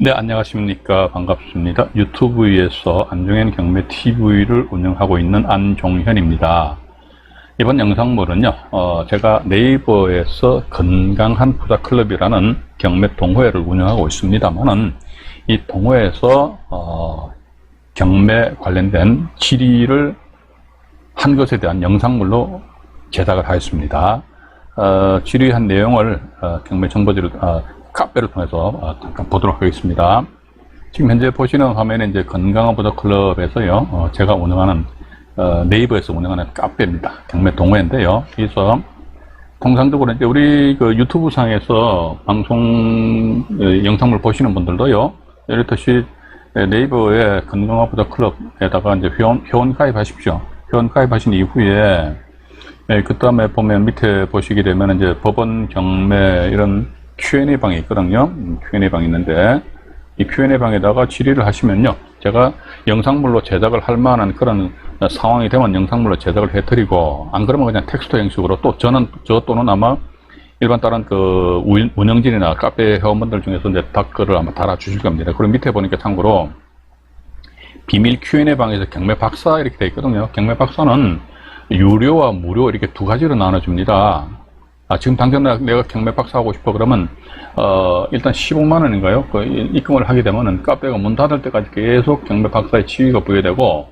네, 안녕하십니까. 반갑습니다. 유튜브에서 안종현 경매TV를 운영하고 있는 안종현입니다. 이번 영상물은요, 제가 네이버에서 건강한 부자클럽이라는 경매 동호회를 운영하고 있습니다만은, 이 동호회에서, 경매 관련된 질의를 한 것에 대한 영상물로 제작을 하였습니다. 질의한 내용을, 경매 정보지를, 카페를 통해서 잠깐 보도록 하겠습니다. 지금 현재 보시는 화면에 이제 건강한 부자클럽에서요, 제가 운영하는 네이버에서 운영하는 카페입니다. 경매 동호회인데요. 그래서 통상적으로 이제 우리 그 유튜브 상에서 방송 영상을 보시는 분들도요, 이렇듯이 네이버에 건강한 부자클럽에다가 이제 회원 가입하십시오. 회원 가입하신 이후에 그 다음에 보면 밑에 보시게 되면 이제 법원 경매 이런 Q&A 방이 있거든요. Q&A 방이 있는데 이 Q&A 방에다가 질의를 하시면요, 제가 영상물로 제작을 할 만한 그런 상황이 되면 영상물로 제작을 해드리고, 안 그러면 그냥 텍스트 형식으로, 또 저 또는 아마 일반 다른 그 운영진이나 카페 회원분들 중에서 이제 댓글을 아마 달아주실 겁니다. 그리고 밑에 보니까 참고로 비밀 Q&A 방에서 경매 박사 이렇게 되어 있거든요. 경매 박사는 유료와 무료 이렇게 두 가지로 나눠줍니다. 지금 당장 내가 경매 박사 하고 싶어 그러면 일단 15만 원인가요? 그 입금을 하게 되면은 카페가 문 닫을 때까지 계속 경매 박사의 지위가 부여되고,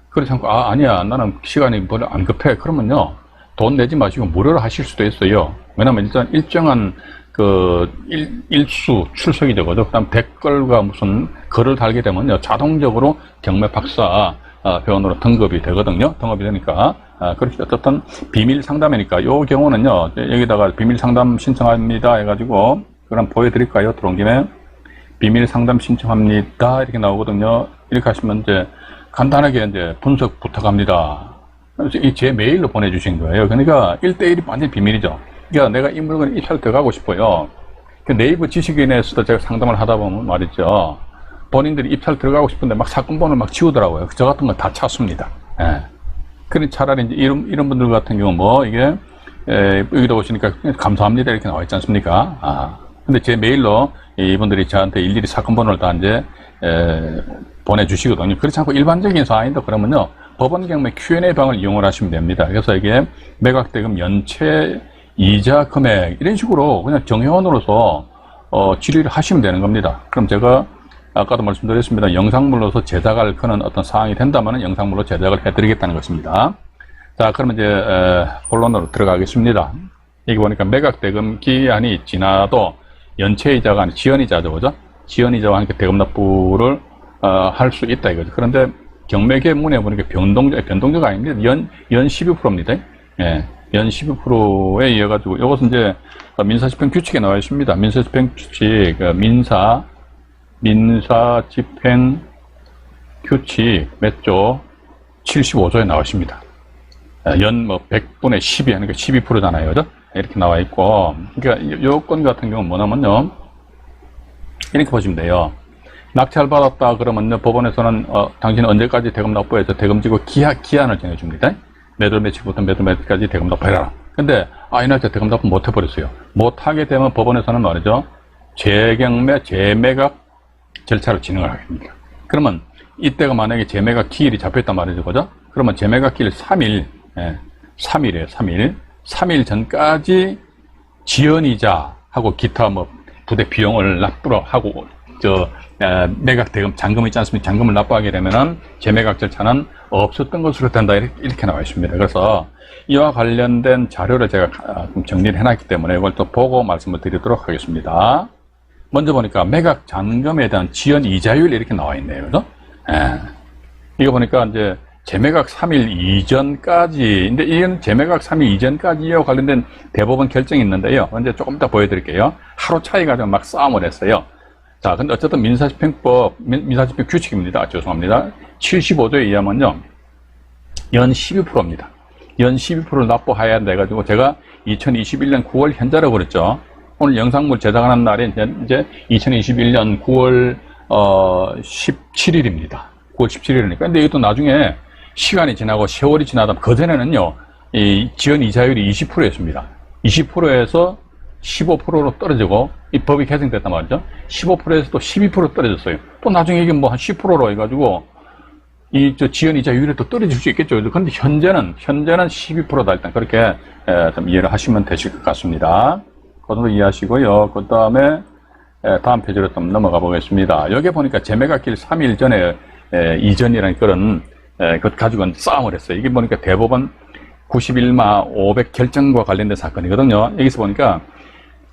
그렇지 않고 아니야 나는 시간이 별로 안 급해 그러면요, 돈 내지 마시고 무료로 하실 수도 있어요. 왜냐면 일단 일정한 그 일수 출석이 되거든요. 그다음 댓글과 무슨 글을 달게 되면요, 자동적으로 경매 박사 회원으로 등급이 되거든요. 등급이 되니까. 그렇게 어쨌든 비밀 상담이니까 요 경우는요, 여기다가 비밀 상담 신청합니다 해가지고 그럼 보여드릴까요? 들어온 김에 비밀 상담 신청합니다 이렇게 나오거든요. 이렇게 하시면 이제 간단하게 이제 분석 부탁합니다. 제 메일로 보내주신 거예요. 그러니까 1대1이 완전 비밀이죠. 그러니까 내가 이 물건에 입찰 들어가고 싶어요. 그 네이버 지식인에서도 제가 상담을 하다 보면 말이죠, 본인들이 입찰 들어가고 싶은데 막 사건번호를 막 지우더라고요. 저 같은 건 다 찾습니다. 예. 그러니 차라리 이제 이런 분들 같은 경우 뭐 이게 여기다 오시니까 감사합니다 이렇게 나와 있지 않습니까? 근데 제 메일로 이분들이 저한테 일일이 사건번호를 다 이제 보내주시거든요. 그렇지 않고 일반적인 사항인데 그러면요, 법원 경매 Q&A 방을 이용을 하시면 됩니다. 그래서 이게 매각대금 연체 이자 금액 이런 식으로 그냥 정회원으로서 질의를 하시면 되는 겁니다. 그럼 제가 아까도 말씀드렸습니다. 영상물로서 제작할 그런 어떤 사항이 된다면 영상물로 제작을 해드리겠다는 것입니다. 자, 그러면 이제 본론으로 들어가겠습니다. 여기 보니까 매각대금 기한이 지나도 연체이자가 아니라 지연이자죠, 그죠? 지연이자와 함께 대금 납부를 할 수 있다 이거죠. 그런데 경매계문에 보니까 변동자가 아닙니다. 연 12%입니다. 예, 연 12%에 이어가지고 이것은 이제 민사집행 규칙에 나와 있습니다. 민사집행 규칙, 민사집행 규칙 몇 조? 75조에 나와 있습니다. 연 100분의 10이 하니까 12%잖아요. 그죠? 이렇게 나와 있고, 그러니까 요건 같은 경우는 뭐냐면요, 이렇게 보시면 돼요. 낙찰 받았다 그러면요, 법원에서는 당신은 언제까지 대금 납부해서 대금 지고 기한을 정해줍니다. 몇 월 며칠부터 몇 월 며칠까지 대금 납부해라. 근데 이날 저 대금 납부 못 해버렸어요. 못 하게 되면 법원에서는 말이죠, 재경매, 재매각 절차를 진행을 하게 됩니다. 그러면 이때가 만약에 재매각 기일이 잡혔단 말이죠, 그죠? 그러면 재매각 기일 3일, 3일이에요, 3일. 3일 전까지 지연이자하고 기타 뭐 부대 비용을 납부를 하고, 매각 대금 잔금 있지 않습니까? 잔금을 납부하게 되면은 재매각 절차는 없었던 것으로 된다. 이렇게 나와 있습니다. 그래서 이와 관련된 자료를 제가 좀 정리를 해놨기 때문에 이걸 또 보고 말씀을 드리도록 하겠습니다. 먼저 보니까 매각 잔금에 대한 지연 이자율 이렇게 나와 있네요. 그죠? 이거 보니까 이제 재매각 3일 이전까지, 근데 이건 재매각 3일 이전까지와 관련된 대법원 결정이 있는데요. 이제 조금 이따 보여드릴게요. 하루 차이 가지고 막 싸움을 했어요. 자, 근데 어쨌든 민사집행법, 민사집행 규칙입니다. 죄송합니다. 75조에 의하면요, 연 12%입니다. 연 12%를 납부해야 돼가지고 제가 2021년 9월 현재라고 그랬죠. 오늘 영상물 제작하는 날이 이제 2021년 9월 17일입니다. 9월 17일이니까. 근데 이것도 나중에 시간이 지나고 세월이 지나다 그전에는요, 이 지연 이자율이 20%였습니다. 20%에서 15%로 떨어지고, 이 법이 개정됐단 말이죠. 15%에서 또 12% 떨어졌어요. 또 나중에 이게 뭐 한 10%로 해가지고, 지연이자율이 또 떨어질 수 있겠죠. 그런데 현재는 12%다. 일단 그렇게 좀 이해를 하시면 되실 것 같습니다. 그 정도 이해하시고요. 그 다음에 다음 페이지로 좀 넘어가 보겠습니다. 여기 보니까 재매각기일 3일 전에 이전이라는 그런 것 가지고 싸움을 했어요. 이게 보니까 대법원 91마 500 결정과 관련된 사건이거든요. 여기서 보니까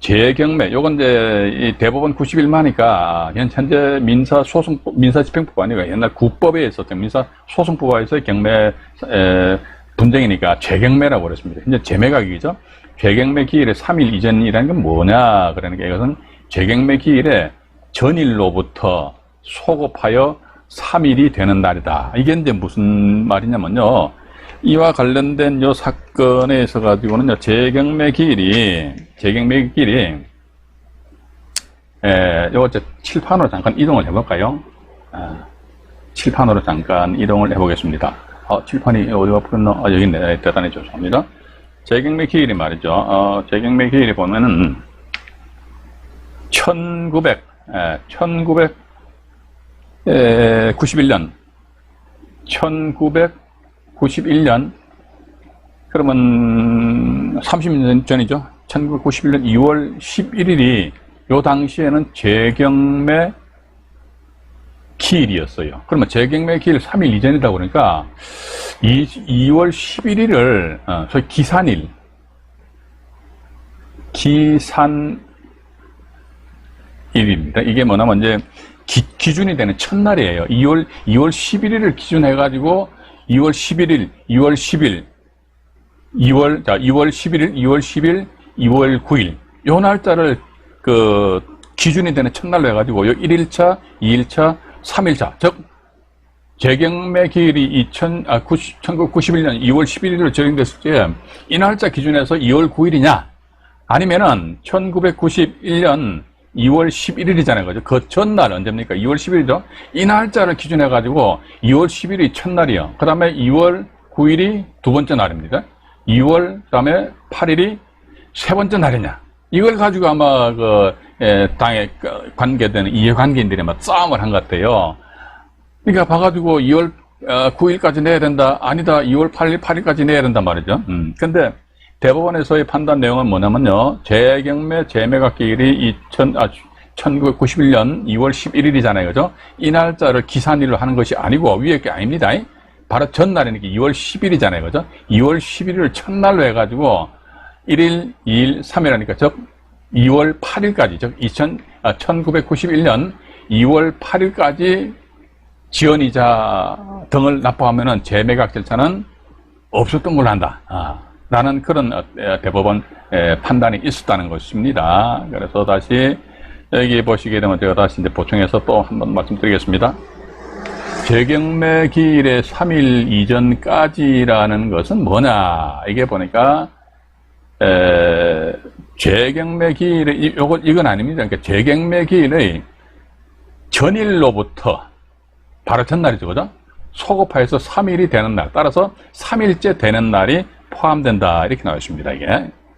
재경매, 요건 이제 이 대법원 91마니까 현재 민사집행법 아니고 옛날 구법에 있었던 민사소송법에서의 경매 분쟁이니까 재경매라고 그랬습니다. 현재 재매각이죠. 재경매 기일의 3일 이전이라는 건 뭐냐? 그러니까 이것은 재경매 기일의 전일로부터 소급하여 3일이 되는 날이다. 이게 이제 무슨 말이냐면요. 이와 관련된 요 사건에 있어 가지고는요, 재경매 기일이, 요거 칠판으로 잠깐 이동을 해볼까요? 칠판으로 잠깐 이동을 해보겠습니다. 칠판이 어디가 풀었나? 여기 있네. 대단히 죄송합니다. 재경매 기일이 말이죠. 재경매 기일이 보면은, 1991년, 그러면 30년 전이죠. 1991년 2월 11일이 요 당시에는 재경매 기일이었어요. 그러면 재경매 기일 3일 이전이다 그러니까 2월 11일을 소위 기산일입니다. 이게 뭐냐면 이제 기준이 되는 첫날이에요. 2월 11일을 기준해가지고 2월 11일, 2월 10일, 2월 11일, 2월 10일, 2월 9일. 요 날짜를 기준이 되는 첫날로 해가지고 요 1일차, 2일차, 3일차. 즉, 재경매 기일이 1991년 2월 11일로 적용됐을 때 이 날짜 기준에서 2월 9일이냐? 아니면은 1991년 2월 11일이잖아요. 그죠? 그 전날 언제입니까? 2월 10일이죠? 이 날짜를 기준해가지고 2월 10일이 첫날이요. 그 다음에 2월 9일이 두 번째 날입니다. 2월, 그 다음에 8일이 세 번째 날이냐. 이걸 가지고 아마 당에 관계되는 이해관계인들이 막 싸움을 한 것 같아요. 그러니까 봐가지고 2월 9일까지 내야 된다. 아니다. 2월 8일까지 내야 된단 말이죠. 근데 대법원에서의 판단 내용은 뭐냐면요. 재경매 재매각 기일이 1991년 2월 11일이잖아요. 그죠? 이 날짜를 기산일로 하는 것이 아니고 위에 게 아닙니다. 바로 전날이니까 2월 10일이잖아요. 그죠? 2월 11일을 첫날로 해가지고 1일, 2일, 3일 하니까 즉 2월 8일까지 즉 1991년 2월 8일까지 지연이자 등을 납부하면은 재매각 절차는 없었던 걸로 한다. 라는 그런 대법원 판단이 있었다는 것입니다. 그래서 다시 여기 보시게 되면 제가 다시 이제 보충해서 또 한번 말씀드리겠습니다. 재경매 기일의 3일 이전까지라는 것은 뭐냐? 이게 보니까 재경매 기일의 이건 아닙니다. 그러니까 재경매 기일의 전일로부터 바로 전날이죠, 그죠? 소급하여서 3일이 되는 날, 따라서 3일째 되는 날이 포함된다. 이렇게 나와 있습니다, 이게.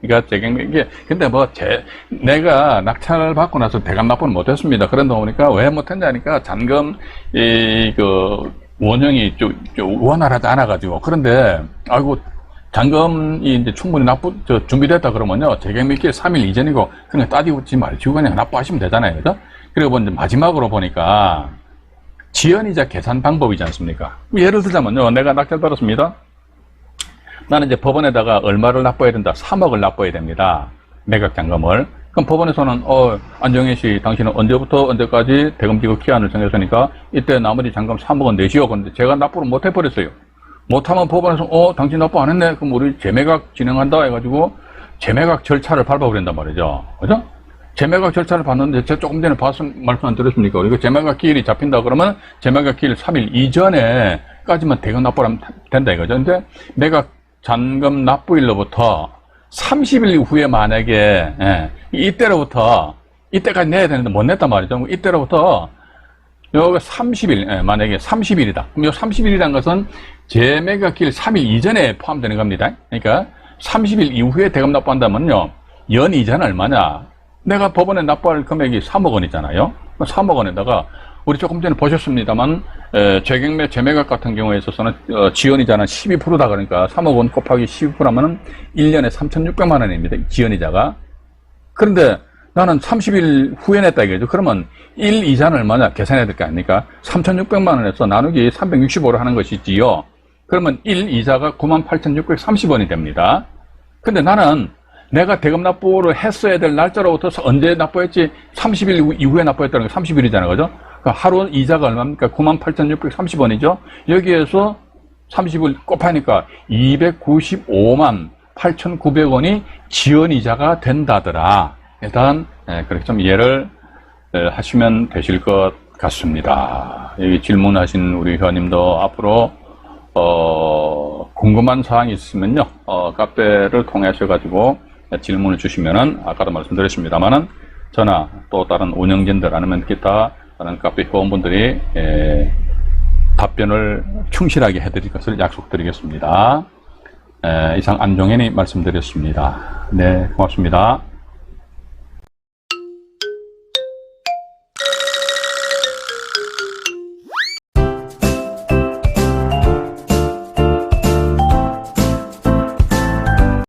그러니까 재경매, 이게, 근데 내가 낙찰을 받고 나서 대감 납부는 못했습니다. 그런다 보니까 왜 못했냐니까 잔금, 원형이 좀 원활하지 않아가지고. 그런데, 아이고, 잔금이 이제 충분히 준비됐다 그러면요. 재경매 기일 3일 이전이고, 그냥 따지지 말고 그냥 납부하시면 되잖아요, 그죠? 그리고 이제 마지막으로 보니까, 지연이자 계산 방법이지 않습니까? 예를 들자면요. 내가 낙찰 받았습니다. 나는 이제 법원에다가 얼마를 납부해야 된다? 3억을 납부해야 됩니다. 매각 잔금을. 그럼 법원에서는, 안정혜 씨, 당신은 언제부터 언제까지 대금 지급 기한을 정했으니까 이때 나머지 잔금 3억은 내시오. 근데 제가 납부를 못 해버렸어요. 못하면 법원에서, 당신 납부 안 했네? 그럼 우리 재매각 진행한다 해가지고 재매각 절차를 밟아버린단 말이죠. 그죠? 재매각 절차를 봤는데 제가 조금 전에 말씀 안 드렸습니까? 그리고 재매각 기일이 잡힌다 그러면 재매각 기일 3일 이전에까지만 대금 납부를 하면 된다 이거죠. 근데 매각 잔금 납부일로부터 30일 후에 만약에 이때까지 내야 되는데 못 냈단 말이죠. 이때로부터 여기가 30일 만약에 30일이다. 그럼 이 30일이라는 것은 재매각 기일 3일 이전에 포함되는 겁니다. 그러니까 30일 이후에 대금 납부한다면요. 연 이자는 얼마냐? 내가 법원에 납부할 금액이 3억 원이잖아요. 3억 원에다가 우리 조금 전에 보셨습니다만 재경매 재매각 같은 경우에 있어서는 지연이자는 12%다. 그러니까 3억 원 곱하기 12%하면은 1년에 3,600만 원입니다. 지연이자가. 그런데 나는 30일 후에 냈다 이거죠. 그러면 1 이자는 얼마냐? 계산해야 될 거 아닙니까? 3,600만 원에서 나누기 365로 하는 것이지요. 그러면 1 이자가 98,630원이 됩니다. 근데 나는 내가 대금 납부를 했어야 될 날짜로부터 언제 납부했지? 30일 이후에 납부했다는 게 30일이잖아요. 그죠? 하루 이자가 얼마입니까? 98,630원이죠. 여기에서 30을 곱하니까 295만 8,900원이 지연이자가 된다더라. 일단 그렇게 좀 이해를 하시면 되실 것 같습니다. 여기 질문하신 우리 회원님도 앞으로 궁금한 사항이 있으면요, 카페를 통해서 가지고 질문을 주시면은 아까도 말씀드렸습니다만은 저나 또 다른 운영진들 아니면 기타 다른 카페 회원분들이 답변을 충실하게 해드릴 것을 약속드리겠습니다. 이상 안종현이 말씀드렸습니다. 네, 고맙습니다.